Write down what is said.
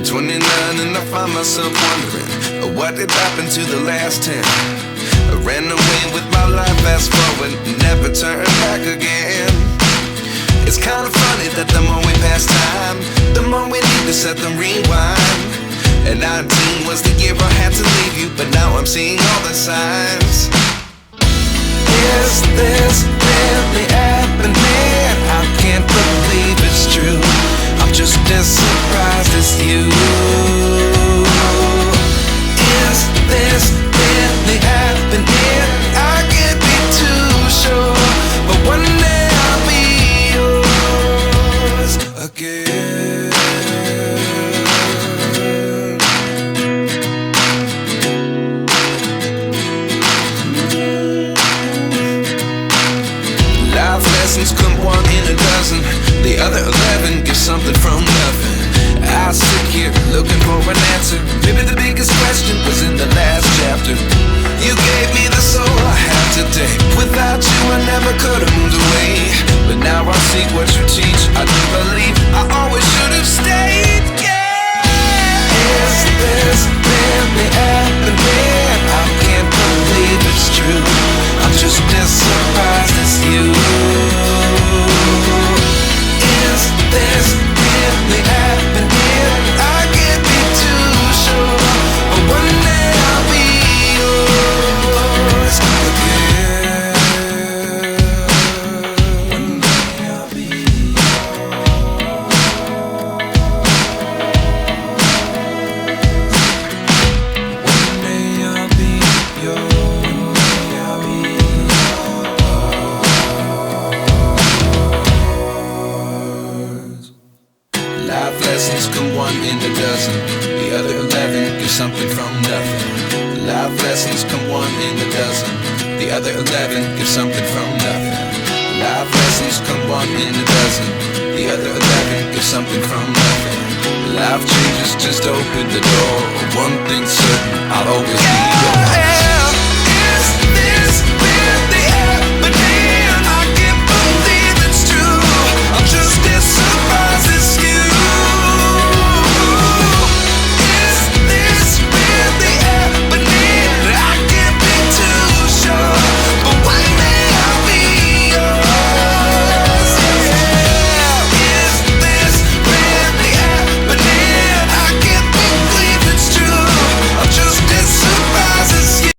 29 and I find myself wondering what did happen to the last 10. I ran away with my life, fast forward, never turn back again. It's kind of funny that the more we pass time, the more we need to set the rewind. And 19 was the year I had to leave you, but now I'm seeing all the signs. Is this really happening? I can't believe it's true. I'm just as surprised as you. Is this really happening? I can't be too sure, but one day I'll be yours again. Life lessons come one in a dozen. The other 11 give something from nothing. I sit here looking for an answer. Maybe the biggest question was in the last chapter. You gave me the soul I have today. Without you I never could have moved away. But now I see what you teach. I do believe I always should have stayed. Yeah. Is this really happening? I can't believe it's true. I'm just as surprised as you. Is this really happening? I can't be too sure, but one day I'll be yours again. One day I'll be yours. One day I'll be yours. One day I'll be yours. Life lessons come one in a dozen. The other 11 give something from nothing. Life lessons come one in a dozen. The other 11 give something from nothing. Life lessons come one in a dozen. The other 11 give something from nothing. Life changes just open the door. One thing's certain, I'll always be yours.